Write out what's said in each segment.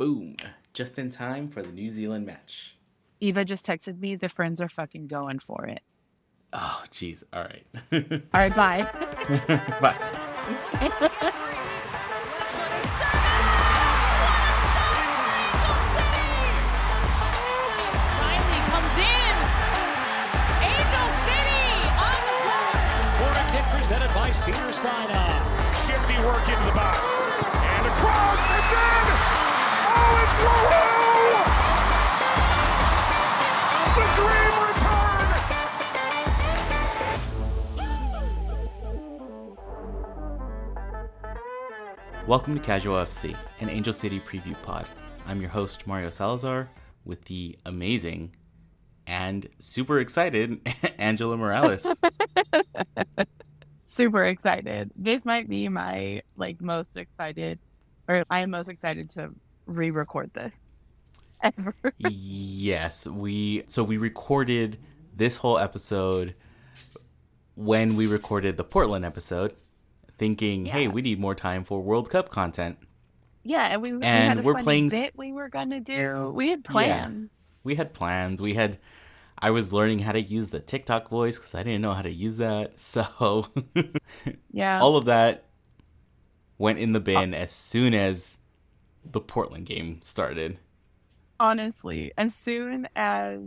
Boom. Just in time for the New Zealand match. Eva just texted me. The Friends are fucking going for it. Oh, jeez. All right. All right, bye. Bye. Riley comes in. Angel City on the board. Corner kick presented by Cedar Sinai. Shifty work into the box. And across. It's in. Oh, it's Larue. It's a dream return. Welcome to Casual FC, an Angel City preview pod. I'm your host, Mario Salazar, with the amazing and super excited Angela Morales. Super excited. This might be my most excited, or I am most excited to re-record this ever. Yes, we recorded this whole episode when we recorded the Portland episode, thinking, hey, we need more time for World Cup content. Yeah, and we had a funny bit we were gonna do. We had plans. Yeah, we had plans. I was learning how to use the TikTok voice because I didn't know how to use that. So yeah, all of that went in the bin as soon as the Portland game started. Honestly, as soon as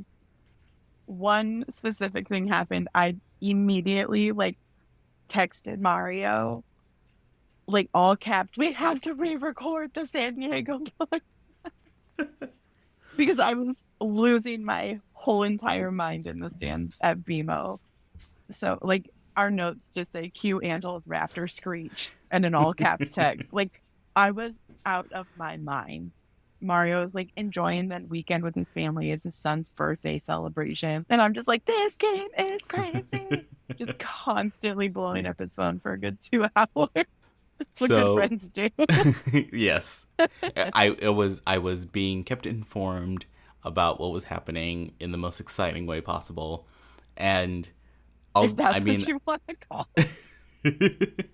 one specific thing happened, I immediately texted Mario, all caps, we have to re-record the San Diego part. Because I was losing my whole entire mind in the stands at BMO. So, our notes just say, cue Angela's Raptor screech, and an all caps text. I was out of my mind. Mario is, enjoying that weekend with his family. It's his son's birthday celebration. And I'm just this game is crazy. Just constantly blowing up his phone for a good 2 hours. That's what good friends do. Yes. I was being kept informed about what was happening in the most exciting way possible. And if that's what you want to call it.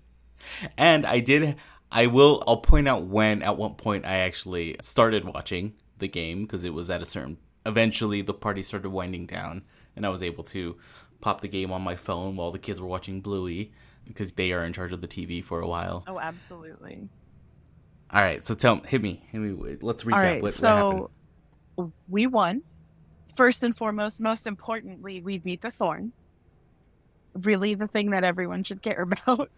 And I'll point out at what point I actually started watching the game, because it was eventually the party started winding down and I was able to pop the game on my phone while the kids were watching Bluey, because they are in charge of the TV for a while. Oh, absolutely. All right, so hit me. Let's recap. All right, what happened. We won. First and foremost, most importantly, we beat the Thorn. Really the thing that everyone should care about.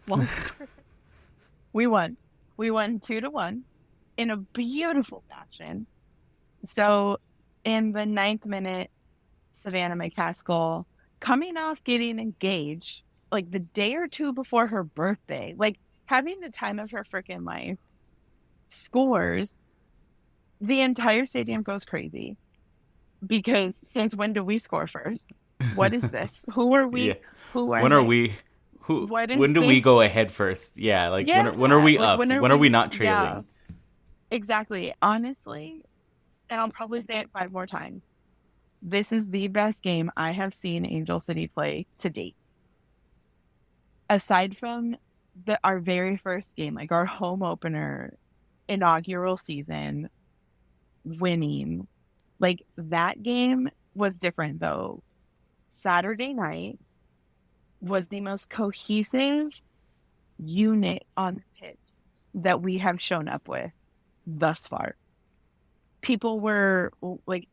We won. We won 2-1 in a beautiful fashion. So in the 9th minute, Savannah McCaskill, coming off getting engaged, the day or two before her birthday, having the time of her freaking life, scores. The entire stadium goes crazy, because since when do we score first? What is this? Who are we? Yeah. Who are when they? are we? Who? When do we go ahead first? Yeah, when are we up? When are we not trailing? Yeah, exactly. Honestly, and I'll probably say it 5 more times, this is the best game I have seen Angel City play to date. Aside from our very first game, our home opener, inaugural season, winning, that game was different though. Saturday night was the most cohesive unit on the pitch that we have shown up with thus far. People were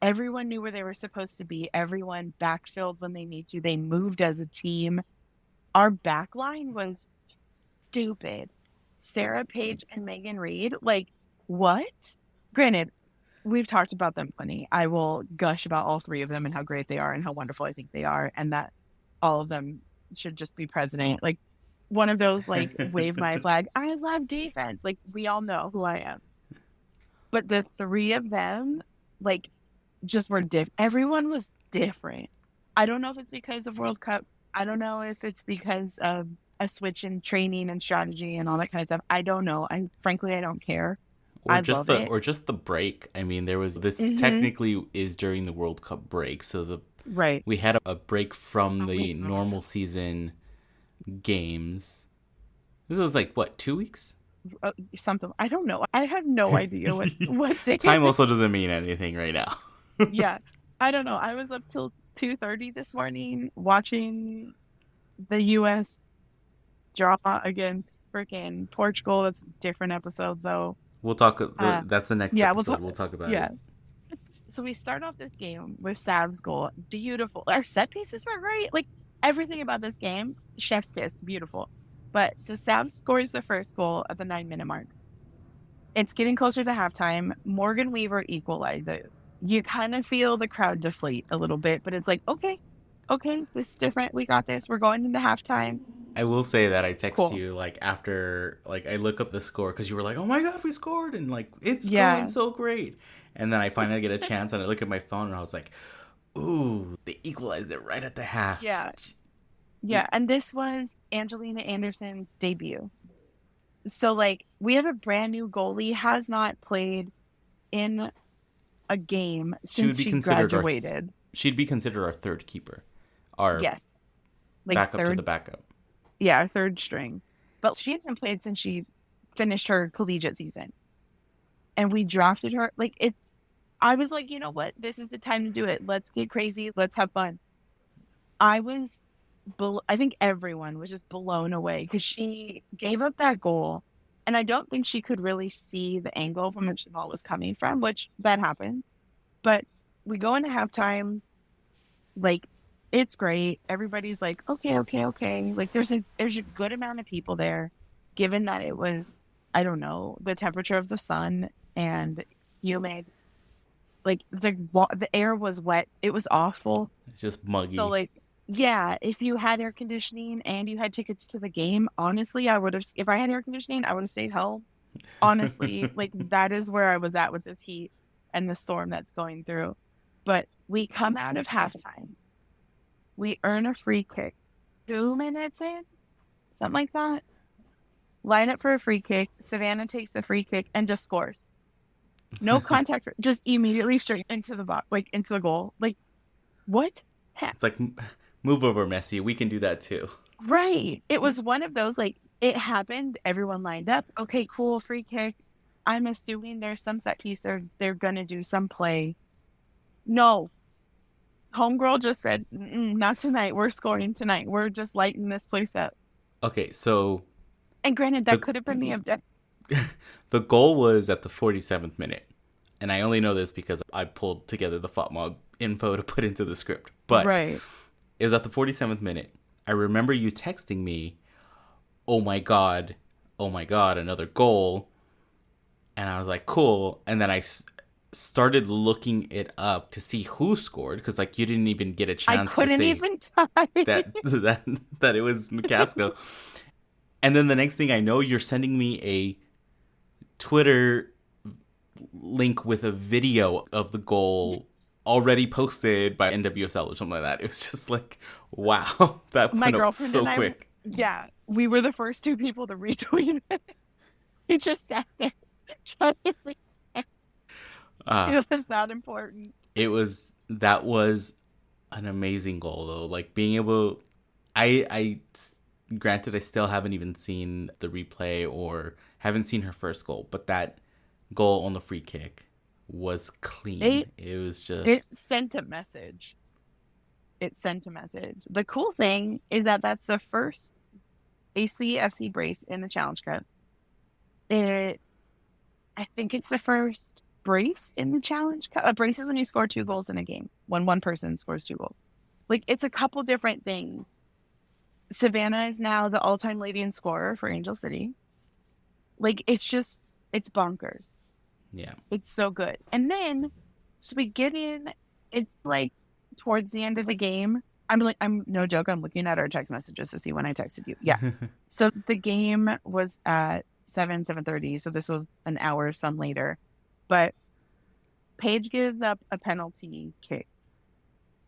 everyone knew where they were supposed to be. Everyone backfilled when they need to. They moved as a team. Our back line was stupid. Sarah Page and Megan Reed, what? Granted, we've talked about them plenty. I will gush about all 3 of them and how great they are and how wonderful I think they are, and that all of them should just be president. One of those, wave my flag, I love defense. We all know who I am. But the 3 of them, just were different. Everyone was different. I don't know if it's because of World Cup. I don't know if it's because of a switch in training and strategy and all that kind of stuff. I don't know. Frankly, I don't care. Or just the break. I mean, there was this technically is during the World Cup break, so we had a break from the normal season games. This was 2 weeks? something. I don't know. I have no idea what day. Time also doesn't mean anything right now. Yeah, I don't know. I was up till 2:30 this morning watching the U.S. draw against freaking Portugal. That's a different episode though. We'll talk. That's the next yeah, episode. We'll talk about yeah. it. So we start off this game with Sav's goal. Beautiful. Our set pieces were great. Like everything about this game, chef's kiss, beautiful. But so Sav scores the first goal at the 9-minute mark. It's getting closer to halftime. Morgan Weaver equalizes. You kind of feel the crowd deflate a little bit, but it's like, okay, this is different. We got this. We're going into halftime. I will say that I text Cool. you like after like I look up the score because you were like, "Oh my god, we scored!" and like it's Yeah. going so great. And then I finally get a chance and I look at my phone and I was like, "Ooh, they equalized it right at the half." Yeah. Yeah, and this was Angelina Anderson's debut. So, like, we have a brand new goalie, has not played in a game since she graduated. She'd be considered our third keeper. Our Yes. Like backup to third, the backup. yeah, our third string. But she hadn't played since she finished her collegiate season. And we drafted her. Like, I was like, you know what? This is the time to do it. Let's get crazy. Let's have fun. I think everyone was just blown away because she gave up that goal. And I don't think she could really see the angle from which the ball was coming from, which that happened. But we go into halftime. Like, it's great. Everybody's like, okay. Like, there's a good amount of people there, given that it was, I don't know, the temperature of the sun and humid. Like, the air was wet. It was awful. It's just muggy. So, like, yeah, if you had air conditioning and you had tickets to the game, honestly, if I had air conditioning, I would have stayed home. Honestly, like, that is where I was at with this heat and the storm that's going through. But we come out of halftime. We earn a free kick. 2 minutes in? Something like that. Line up for a free kick. Savannah takes the free kick and just scores. No contact, just immediately straight into the box, like into the goal. Like, what? Heck? It's like, move over, Messi. We can do that too. Right. It was one of those, like, it happened. Everyone lined up. Okay, cool, free kick. I'm assuming there's some set piece. They're going to do some play. No. Homegirl just said, not tonight. We're scoring tonight. We're just lighting this place up. Okay, so... And granted, that could have been the objective. The goal was at the 47th minute. And I only know this because I pulled together the FOTMOG info to put into the script. But right. It was at the 47th minute. I remember you texting me, oh my God, another goal. And I was like, cool. And then I started looking it up to see who scored. Because, like, you didn't even get a chance to say... I couldn't even type. that it was McCaskill. And then the next thing I know, you're sending me a Twitter link with a video of the goal already posted by NWSL or something like that. It was just like, wow, that My went up girlfriend so and quick. We were the first two people to retweet it. We just sat there trying to read it. It was that important. That was an amazing goal though. Like being able, I granted I still haven't even seen the replay or haven't seen her first goal, but that goal on the free kick was clean. It sent a message. The cool thing is that that's the first ACFC brace in the Challenge Cup. I think it's the first brace in the Challenge Cup. A brace is when you score 2 goals in a game, when one person scores 2 goals. Like, it's a couple different things. Savannah is now the all-time leading scorer for Angel City. Like, it's bonkers. Yeah. It's so good. And then, so we get in, it's like towards the end of the game. I'm no joke, I'm looking at our text messages to see when I texted you. Yeah. So the game was at 7:30. So this was an hour or some later. But Paige gives up a penalty kick.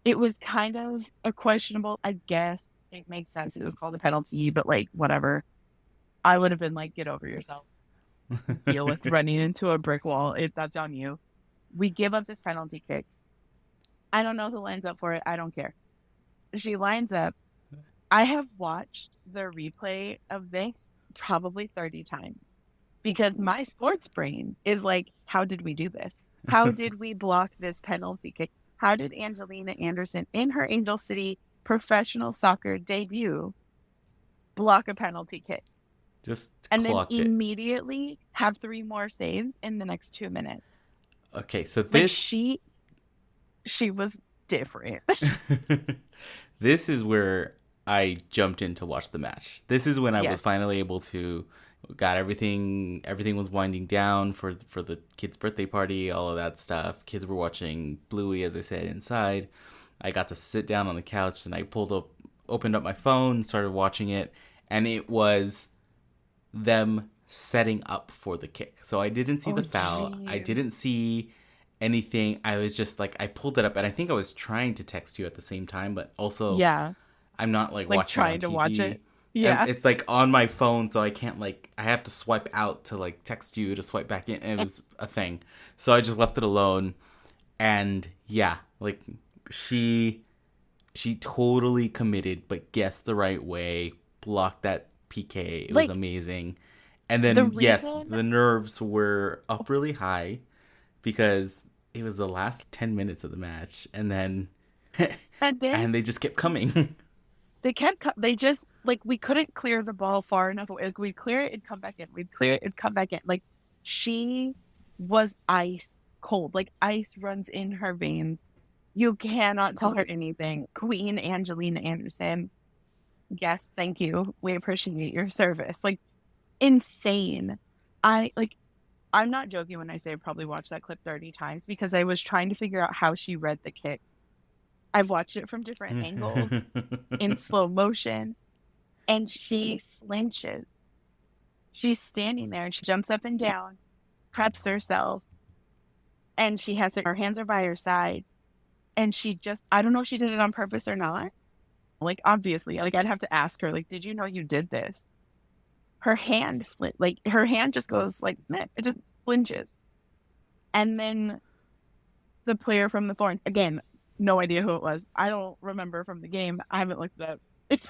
It was kind of a questionable, I guess. It makes sense. It was called a penalty, but like, whatever. I would have been like, get over yourself. Deal with running into a brick wall. That's on you. We give up this penalty kick. I don't know who lines up for it. I don't care. She lines up. I have watched the replay of this probably 30 times. because my sports brain is like, how did we do this? How did we block this penalty kick? How did Angelina Anderson, in her Angel City professional soccer debut, block a penalty kick? Just And then clocked it. immediately have 3 more saves in the next 2 minutes. Okay, so Like, this she was different. this is where I jumped in to watch the match. This is when I was Yes. finally able to got everything was winding down for the kids' birthday party, all of that stuff. Kids were watching Bluey, as I said, inside. I got to sit down on the couch and I opened up my phone, started watching it, and it was them setting up for the kick. So I didn't see the foul. I geez. didn't see anything. I was just like, I pulled it up, and I think I was trying to text you at the same time, but also Yeah. I'm not like Like watching trying on to TV. watch it. And Yeah. it's like on my phone, so I can't I have to swipe out to like text you to swipe back in. And it was a thing. So I just left it alone. And yeah, like she totally committed, but guessed the right way, blocked that PK. It was Like, amazing. And then the yes, reason- the nerves were up really high because it was the last 10 minutes of the match, and then And then and they just kept coming. they just, like, we couldn't clear the ball far enough. Like, we'd clear it, it'd come back in. We'd clear it, it'd come back in. Like, she was ice cold. Like, ice runs in her veins. You cannot tell her anything. Queen Angelina Anderson. Yes, thank you. We appreciate your service. Like, insane. I'm not joking when I say I probably watched that clip 30 times because I was trying to figure out how she read the kick. I've watched it from different angles in slow motion, and she flinches. She's standing there and she jumps up and down, preps herself, and she has her hands are by her side, and she just, I don't know if she did it on purpose or not. Like, obviously, like, I'd have to ask her, like, did you know you did this? Her hand her hand just goes like, meh, it just flinches. And then the player from the Thorn, again, no idea who it was. I don't remember from the game. I haven't looked it up. It's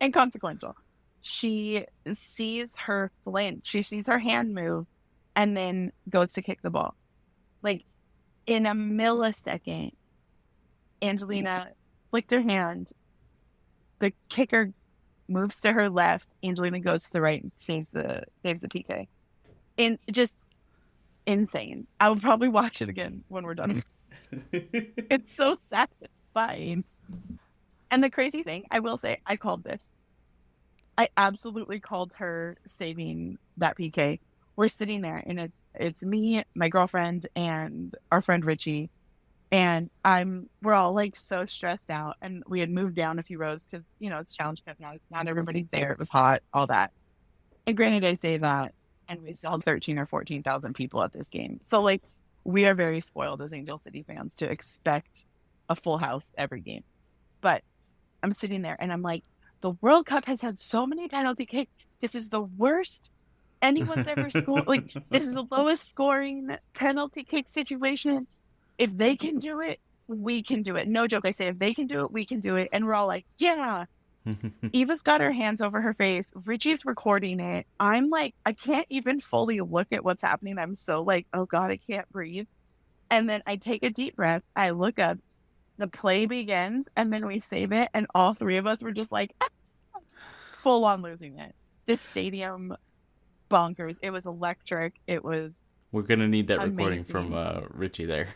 inconsequential. She sees her flinch. She sees her hand move and then goes to kick the ball. Like, in a millisecond, Angelina flicked her hand. The kicker moves to her left. Angelina goes to the right and saves the PK. And just insane. I will probably watch it again when we're done. It's so satisfying. And the crazy thing, I will say, I called this. I absolutely called her saving that PK. We're sitting there, and it's me, my girlfriend, and our friend Richie. And we're all like so stressed out, and we had moved down a few rows because, it's Challenge Cup now. Not everybody's there. It was hot, all that. And granted, I say that, and we still had 13 or 14,000 people at this game. So, like, we are very spoiled as Angel City fans to expect a full house every game. But I'm sitting there, and I'm like, the World Cup has had so many penalty kicks. This is the worst anyone's ever scored. Like, this is the lowest scoring penalty kick situation. If they can do it, we can do it. No joke. I say, if they can do it, we can do it. And we're all like, yeah. Eva's got her hands over her face. Richie's recording it. I'm like, I can't even fully look at what's happening. I'm so like, oh God, I can't breathe. And then I take a deep breath. I look up. The play begins. And then we save it. And all three of us were just like, full on losing it. This stadium, bonkers. It was electric. It was We're going to need that amazing. recording from Richie there.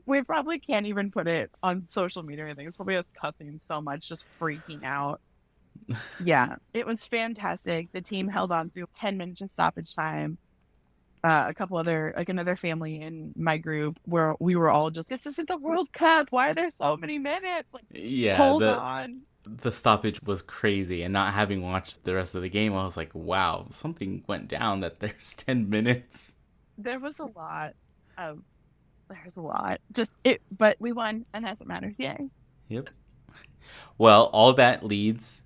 We probably can't even put it on social media or anything. It's probably us cussing so much, just freaking out. Yeah, it was fantastic. The team held on through 10 minutes of stoppage time. Another family in my group where we were all just, this isn't the World Cup. Why are there so many minutes? Like, Yeah, hold on. The stoppage was crazy, and not having watched the rest of the game, I was like, wow, something went down that there's 10 minutes. There was a lot. There's a lot. But we won, and that's what matters. Yay. Yep. Well, all that leads,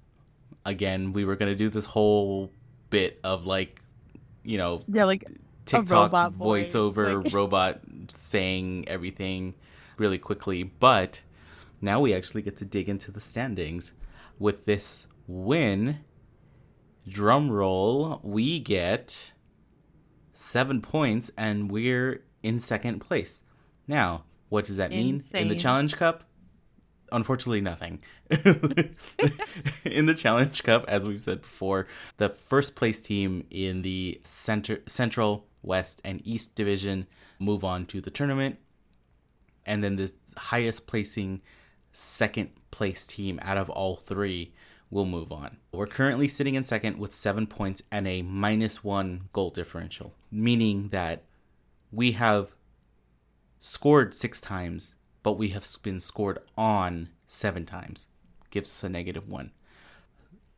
again, we were going to do this whole bit of like, Yeah, like TikTok robot voice, voiceover like... robot saying everything really quickly. But now we actually get to dig into the standings. With this win, drum roll, we get 7 points and we're in second place. Now, what does that mean in the Insane. Challenge Cup? Unfortunately, nothing. In the Challenge Cup, as we've said before, the first place team in the Central, West, and East Division move on to the tournament. And then the highest placing second place team out of all three will move on. We're currently sitting in second with 7 points and a -1 goal differential, meaning that we have scored 6 times, but we have been scored on 7 times. Gives us a -1.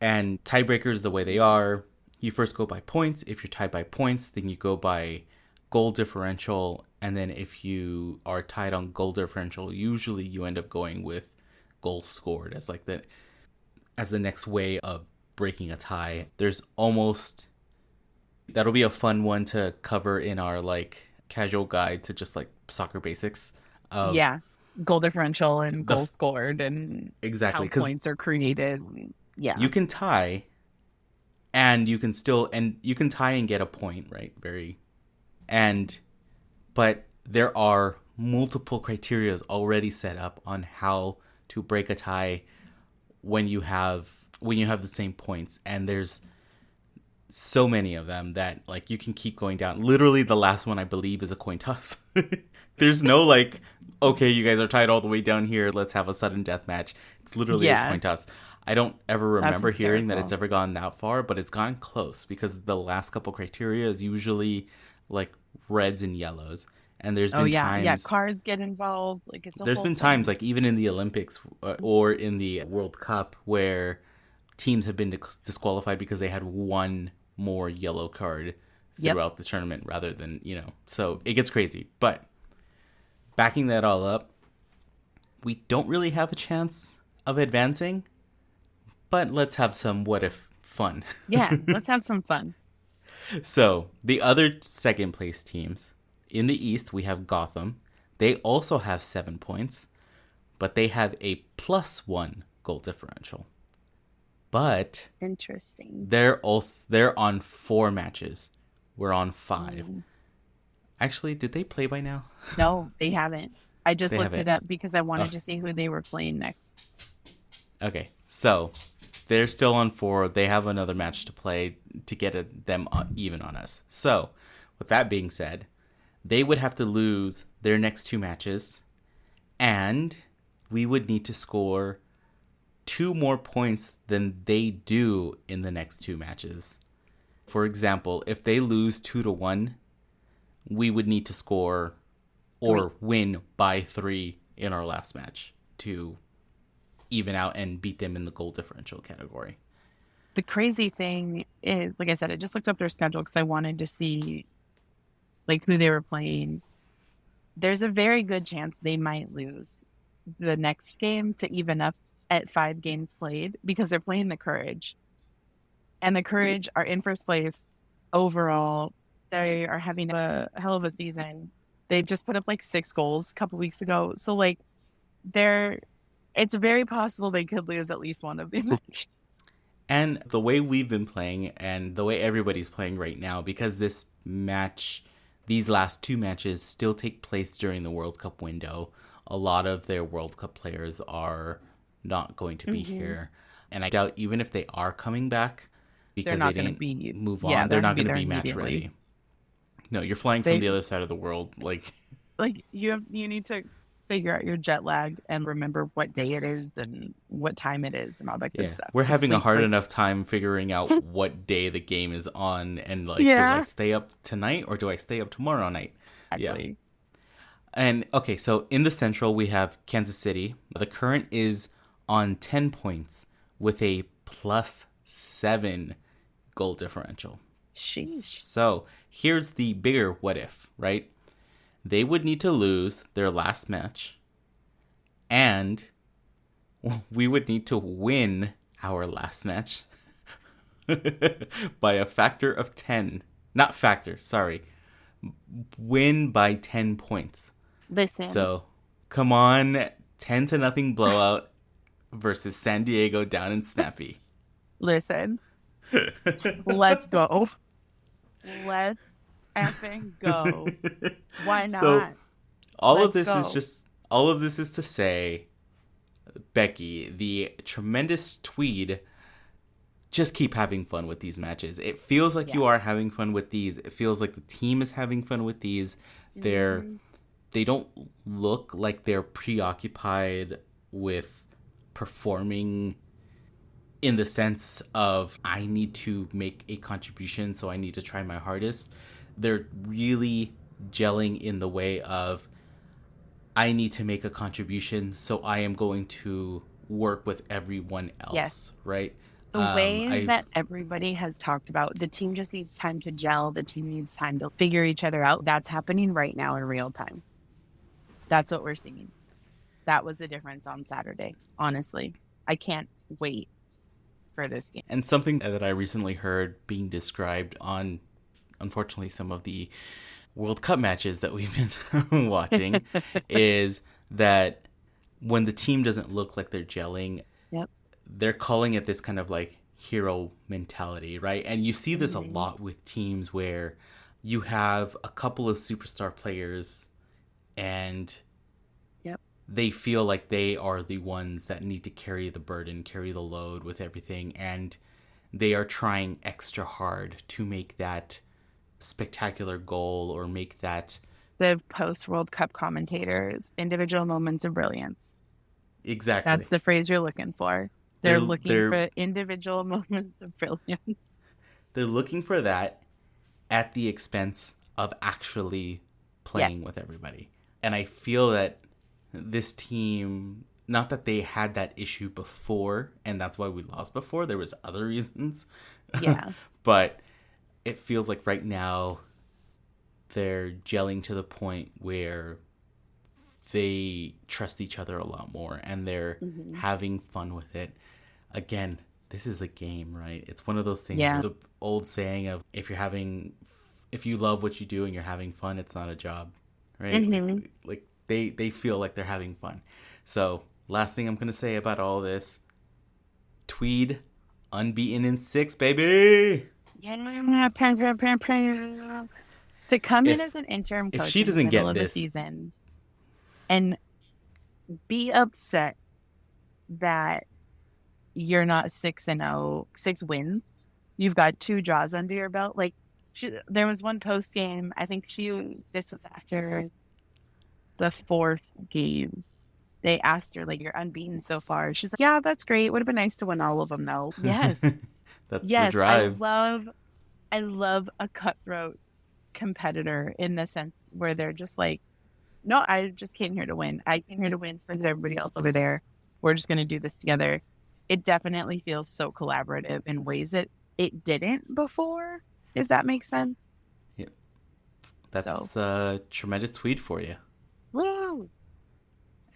And tiebreakers, the way they are, you first go by points. If you're tied by points, then you go by goal differential. And then if you are tied on goal differential, usually you end up going with goals scored as like as the next way of breaking a tie. There's almost, that'll be a fun one to cover in our like casual guide to just like soccer basics. Yeah. Goal differential and goals scored and exactly, how points are created. Yeah. You can tie and you can tie and get a point, right? But there are multiple criteria already set up on how to break a tie when you have the same points, and there's so many of them that like you can keep going down. Literally the last one I believe is a coin toss. There's no like, okay, you guys are tied all the way down here, let's have a sudden death match. It's literally a coin toss. I don't ever remember hearing that it's ever gone that far, but it's gone close because the last couple criteria is usually like reds and yellows. And there's been times, cards get involved. Like there's been times, like even in the Olympics or in the World Cup, where teams have been disqualified because they had one more yellow card throughout the tournament rather than, so it gets crazy. But backing that all up, we don't really have a chance of advancing, but let's have some what if fun. Yeah, let's have some fun. So the other second place teams in the East, we have Gotham. They also have 7 points, but they have a +1 goal differential. But interesting. They're on 4 matches. We're on 5. Actually, did they play by now? No, they haven't. I just looked it up because I wanted to see who they were playing next. Okay, so they're still on 4. They have another match to play to get them even on us. So, with that being said, they would have to lose their next 2 matches, and we would need to score 2 more points than they do in the next 2 matches. For example, if they lose 2-1, we would need to score or win by 3 in our last match to even out and beat them in the goal differential category. The crazy thing is, like I said, I just looked up their schedule because I wanted to see like who they were playing. There's a very good chance they might lose the next game to even up at 5 games played because they're playing the Courage. And the Courage are in first place overall. They are having a hell of a season. They just put up like 6 goals a couple weeks ago. So like it's very possible they could lose at least one of these matches. And the way we've been playing and the way everybody's playing right now, because these last 2 matches still take place during the World Cup window, a lot of their World Cup players are not going to be here. And I doubt even if they are coming back, because they didn't move on, they're not going to be match ready. No, you're flying from the other side of the world. Like you need to figure out your jet lag and remember what day it is and what time it is and all that good stuff. We're having a hard enough time figuring out what day the game is on and like, do I stay up tonight or do I stay up tomorrow night? Exactly. Yeah. And okay, so in the Central, we have Kansas City. The current is on 10 points with a +7 goal differential. Sheesh. So here's the bigger what if, right? They would need to lose their last match, and we would need to win our last match by a factor of 10. Not factor, sorry. Win by 10 points. Listen. So, come on, 10-0 blowout versus San Diego down in Snappy. Listen, Let's go. Let's effing go. Why So not? all Let's of this is go. just all of this is to say, Becky, the tremendous Tweed, just keep having fun with these matches. It feels like you Yeah. are having fun with these. It feels like the team is having fun with these. Mhm. They don't look like they're preoccupied with performing in the sense of I need to make a contribution, so I need to try my hardest. They're really gelling in the way of I need to make a contribution, so I am going to work with everyone else, Yes. right? The way I that everybody has talked about, the team just needs time to gel. The team needs time to figure each other out. That's happening right now in real time. That's what we're seeing. That was the difference on Saturday. Honestly, I can't wait for this game. and something that I recently heard being described on, unfortunately, some of the World Cup matches that we've been watching is that when the team doesn't look like they're gelling, Yep. they're calling it this kind of like hero mentality, right? And you see this a Mhm. lot with teams where you have a couple of superstar players and Yep. they feel like they are the ones that need to carry the burden, carry the load with everything, and they are trying extra hard to make that spectacular goal or make that The post World Cup commentators, individual moments of brilliance. exactly. That's the phrase you're looking for. They're looking they're for individual moments of brilliance. they're looking for that at the expense of actually playing Yes. with everybody. And I feel that this team, not that they had that issue before and that's why we lost before, there was other reasons. Yeah. But it feels like right now they're gelling to the point where they trust each other a lot more and they're Mhm. having fun with it. Again, this is a game, right? It's one of those things. Yeah. The old saying of if you love what you do and you're having fun, it's not a job, right? Mhm. Like they feel like they're having fun. So last thing I'm gonna say about all this, Tweed unbeaten in 6, baby. To come in If as an interim if coach she in the doesn't middle get of the this, season and be upset that you're not 6-0, 6 wins. You've got 2 draws under your belt. Like there was one post game. I think this was after the 4th game. They asked her, like, you're unbeaten so far. She's like, yeah, that's great. Would have been nice to win all of them though. Yes. that's the Yes. drive. I love a cutthroat competitor in the sense where they're just like, no, I just came here to win. I came here to win so that everybody else over there. We're just going to do this together. It definitely feels so collaborative in ways that it didn't before, if that makes sense. Yeah. That's So. the tremendous Tweed for you. Woo!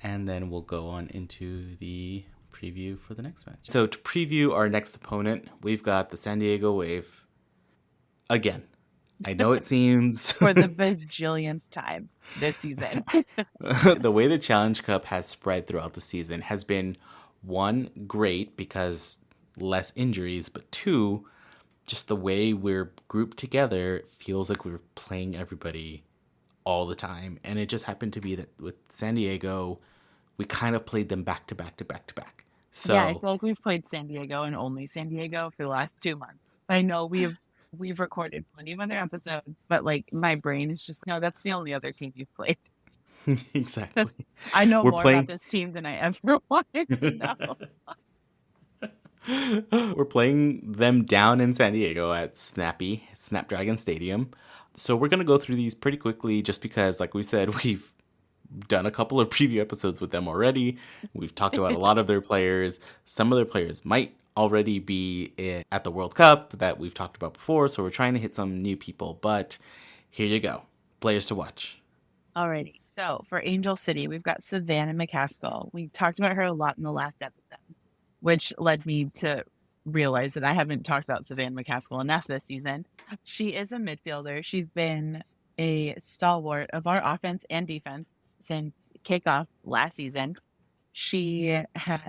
And then we'll go on into the preview for the next match. So to preview our next opponent, we've got the San Diego Wave. Again, I know it seems For the bajillionth time this season. the way the Challenge Cup has spread throughout the season has been, one, great because less injuries, but two, just the way we're grouped together, it feels like we're playing everybody all the time. And it just happened to be that with San Diego, we kind of played them back to back to back to back. So Yeah, I feel like we've played San Diego and only San Diego for the last 2 months. I know we've recorded plenty of other episodes, but like my brain is just, no, that's the only other team you've played. exactly. I know We're more playing- about this team than I ever wanted to know. We're playing them down in San Diego at Snapdragon Stadium. So we're going to go through these pretty quickly just because, like we said, we've done a couple of preview episodes with them already. We've talked about a lot of their players. Some of their players might already be at the World Cup that we've talked about before. So we're trying to hit some new people. But here you go. Players to watch. Alrighty. So for Angel City, we've got Savannah McCaskill. We talked about her a lot in the last episode, which led me to realize that I haven't talked about Savannah McCaskill enough this season. She is a midfielder. She's been a stalwart of our offense and defense since kickoff last season. She has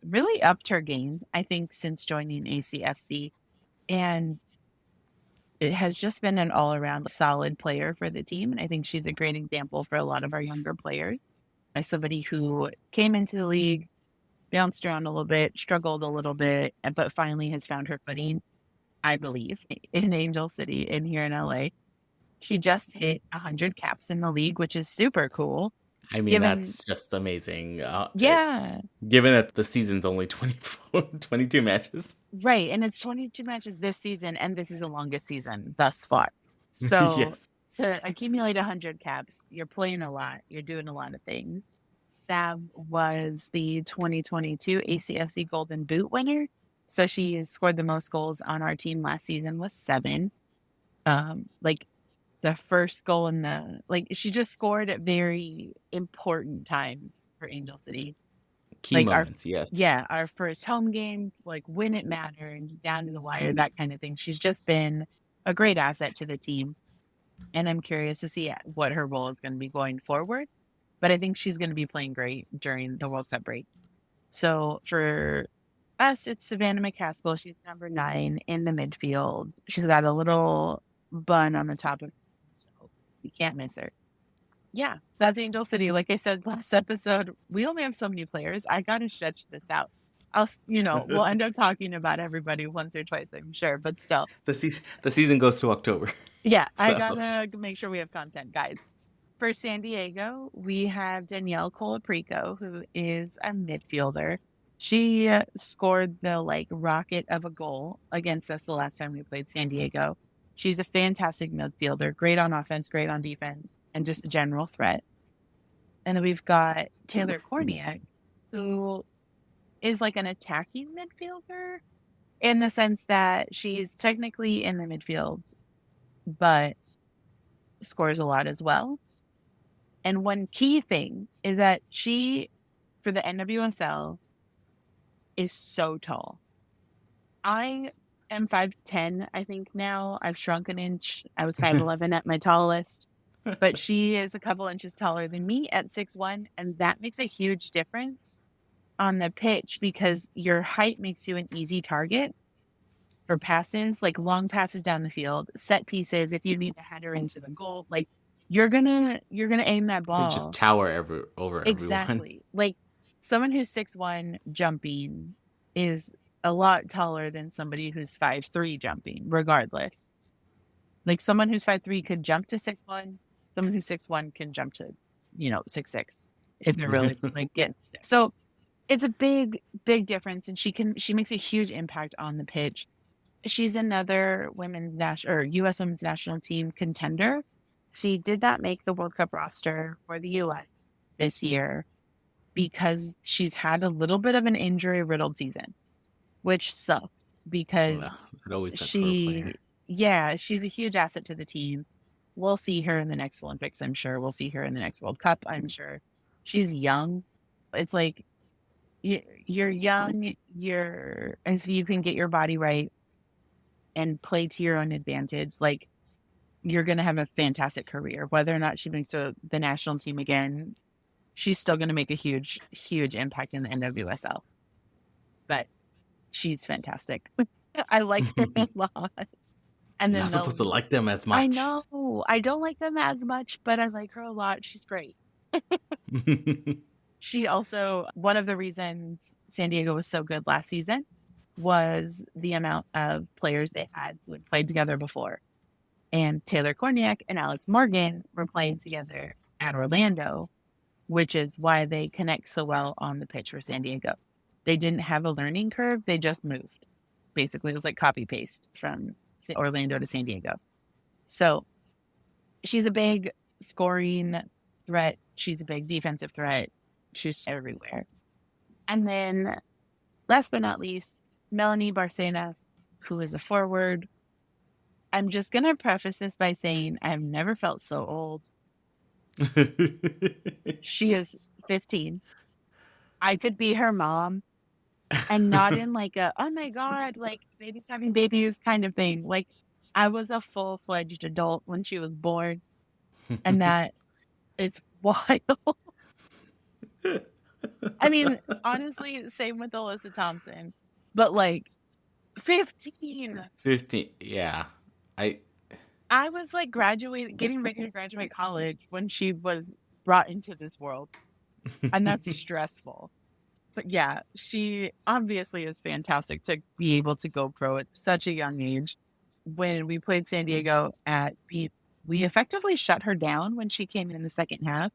really upped her game, I think, since joining ACFC. And it has just been an all-around solid player for the team. And I think she's a great example for a lot of our younger players. As somebody who came into the league, bounced around a little bit, struggled a little bit, but finally has found her footing, I believe, in Angel City and here in LA. She just hit 100 caps in the league, which is super cool. I mean, that's just amazing. Yeah. Given that the season's only 22 matches. Right. And it's 22 matches this season, and this is the longest season thus far. So Yes. to accumulate 100 caps, you're playing a lot. You're doing a lot of things. Sav was the 2022 ACFC Golden Boot winner. So she scored the most goals on our team last season was 7. Like the first goal in she just scored at very important time for Angel City. Key moments, yes. Yeah, our first home game, like when it mattered, down to the wire, that kind of thing. She's just been a great asset to the team. And I'm curious to see what her role is going to be going forward. But I think she's going to be playing great during the World Cup break. So for us, it's Savannah McCaskill. She's number 9 in the midfield. She's got a little bun on the top of her, so you can't miss her. Yeah, that's Angel City. Like I said last episode, we only have so many players. I got to stretch this out. We'll end up talking about everybody once or twice, I'm sure, but still. The season goes to October. Yeah, so. I got to make sure we have content, guys. For San Diego, we have Danielle Colaprico, who is a midfielder. She scored the rocket of a goal against us the last time we played San Diego. She's a fantastic midfielder, great on offense, great on defense, and just a general threat. And then we've got Taylor Korniak, who is like an attacking midfielder in the sense that she's technically in the midfield, but scores a lot as well. And one key thing is that she, for the NWSL, is so tall. I am 5'10", I think now. I've shrunk an inch. I was 5'11" at my tallest. But she is a couple inches taller than me at 6'1", and that makes a huge difference on the pitch because your height makes you an easy target for passes, like long passes down the field, set pieces. If you need to header into the goal, you're gonna aim that ball. They just tower over exactly. Everyone. Like someone who's 6'1" jumping is a lot taller than somebody who's 5'3" jumping, regardless. Like someone who's 5'3" could jump to 6'1". Someone who's 6'1" can jump to, 6'6" if they're really getting there. So it's a big, big difference, and she makes a huge impact on the pitch. She's another U.S. women's national team contender. She did not make the World Cup roster for the U.S. this year because she's had a little bit of an injury-riddled season, which sucks because she's a huge asset to the team. We'll see her in the next Olympics, I'm sure. We'll see her in the next World Cup, I'm sure. She's young. It's like you're young, and so you can get your body right and play to your own advantage. You're going to have a fantastic career. Whether or not she makes the national team again, she's still going to make a huge, huge impact in the NWSL. But she's fantastic. I like her a lot. And then you're not supposed to like them as much. I know. I don't like them as much, but I like her a lot. She's great. She also, one of the reasons San Diego was so good last season was the amount of players they had who had played together before. And Taylor Korniak and Alex Morgan were playing together at Orlando, which is why they connect so well on the pitch for San Diego. They didn't have a learning curve. They just moved. Basically, it was like copy-paste from Orlando to San Diego. So she's a big scoring threat. She's a big defensive threat. She's everywhere. And then last but not least, Melanie Barcenas, who is a forward. I'm just going to preface this by saying I've never felt so old. She is 15. I could be her mom and not in oh my God, baby's having babies kind of thing. I was a full-fledged adult when she was born, and that is wild. I mean, honestly, same with Alyssa Thompson. But 15. 15. Yeah. I was like getting ready to graduate college when she was brought into this world. And that's stressful. But yeah, she obviously is fantastic to be able to go pro at such a young age. When we played San Diego we effectively shut her down when she came in the second half.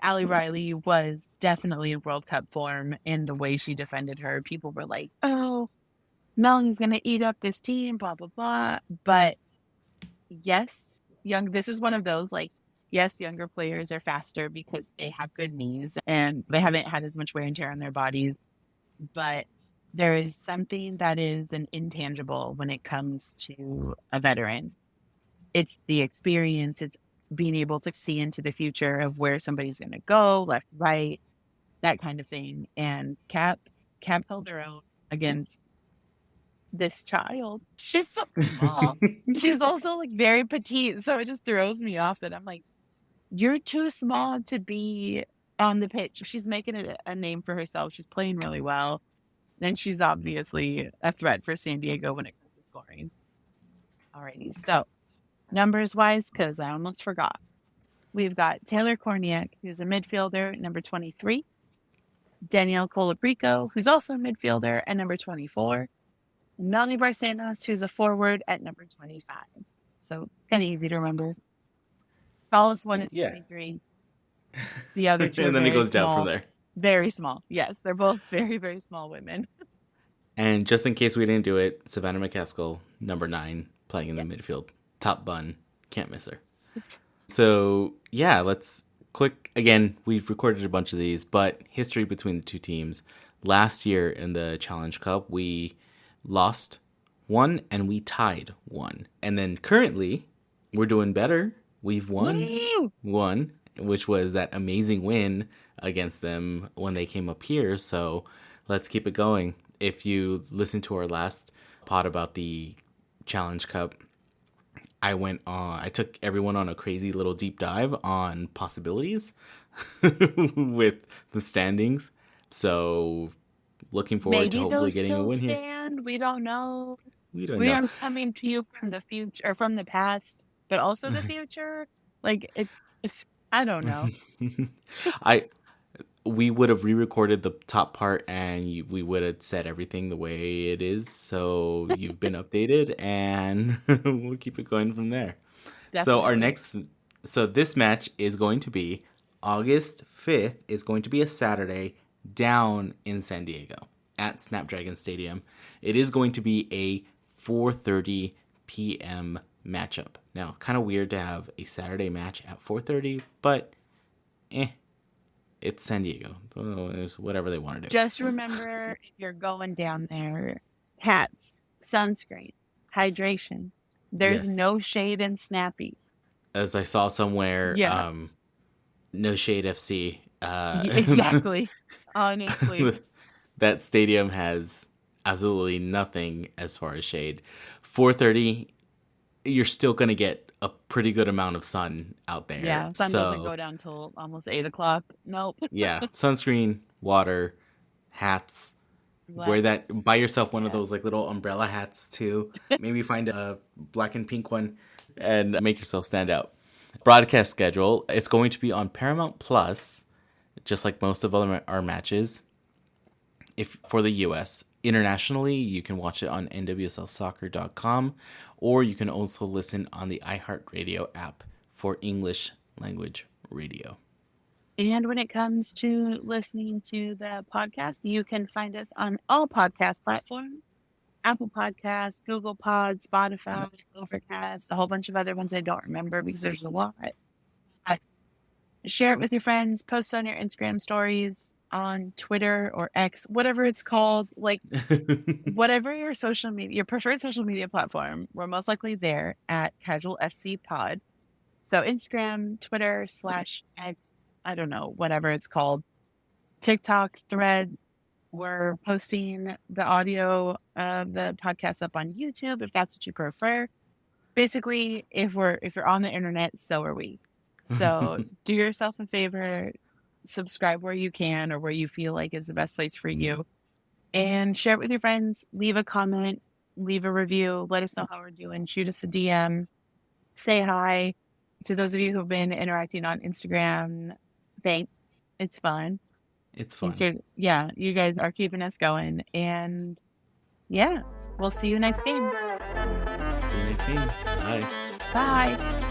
Allie Riley was definitely in World Cup form in the way she defended her. People were like, oh, Melanie's going to eat up this team, blah, blah, blah. But yes, this is one of those, like, yes, younger players are faster because they have good knees and they haven't had as much wear and tear on their bodies. But there is something that is an intangible when it comes to a veteran. It's the experience. It's being able to see into the future of where somebody's going to go, left, right, that kind of thing. And Cap held her own against this child. She's so small. She's also like very petite. So it just throws me off that I'm like, you're too small to be on the pitch. She's making it a name for herself. She's playing really well. And she's obviously a threat for San Diego when it comes to scoring. Alrighty. So numbers wise, because I almost forgot. We've got Taylor Korniak, who's a midfielder, number 23. Danielle Colaprico, who's also a midfielder, at number 24. Melanie Barcenas, who's a forward, at number 25. So kind of easy to remember. Tallest one is 23. The other two and then it goes down from there. Very small. Yes, they're both very, very small women. And just in case we didn't do it, Savannah McCaskill, number 9, playing in the midfield. Top bun. Can't miss her. So, yeah, let's again, we've recorded a bunch of these, but history between the two teams. Last year in the Challenge Cup, we lost 1 and we tied 1. And then currently, we're doing better. We've won 1, which was that amazing win against them when they came up here. So let's keep it going. If you listen to our last pod about the Challenge Cup, I took everyone on a crazy little deep dive on possibilities with the standings. So looking forward to hopefully getting a win here. We don't know. We don't We know. are coming to you from the future, or from the past, but also the future. Like, I don't know. We would have re-recorded the top part and we would have said everything the way it is. So you've been updated and we'll keep it going from there. Definitely. So this match is going to be August 5th. Is going to be a Saturday down in San Diego at Snapdragon Stadium. It is going to be a 4:30 p.m. matchup. Now, kind of weird to have a Saturday match at 4:30, but it's San Diego. So it's whatever they want to do. Just remember, if you're going down there, hats, sunscreen, hydration. There's no shade in Snappy. As I saw somewhere, no shade FC. Exactly. Honestly. That stadium has absolutely nothing as far as shade. 4:30, you're still going to get a pretty good amount of sun out there. Yeah, sun doesn't go down till almost 8 o'clock. Nope. Yeah, sunscreen, water, hats. Buy yourself one of those like little umbrella hats too. Maybe find a black and pink one and make yourself stand out. Broadcast schedule, it's going to be on Paramount Plus, just like most of our matches. If for the US, internationally, you can watch it on nwslsoccer.com, or you can also listen on the iHeartRadio app for English language radio. And when it comes to listening to the podcast, you can find us on all podcast platforms: Apple Podcasts, Google Pod, Spotify, Overcast, a whole bunch of other ones I don't remember because there's a lot. Share it with your friends, post on your Instagram stories, on Twitter or X, whatever it's called, like whatever your preferred social media platform. We're most likely there at Casual FC Pod. So Instagram, Twitter /X, I don't know, whatever it's called. TikTok, Thread. We're posting the audio of the podcast up on YouTube if that's what you prefer. Basically, if you're on the internet, so are we. So do yourself a favor, subscribe where you can or where you feel like is the best place for you. and share it with your friends. Leave a comment, leave a review. Let us know how we're doing. Shoot us a DM. Say hi. To those of you who've been interacting on Instagram, thanks. It's fun. It's fun. Yeah, you guys are keeping us going. And yeah, we'll see you next game. See you next game. Bye. Bye.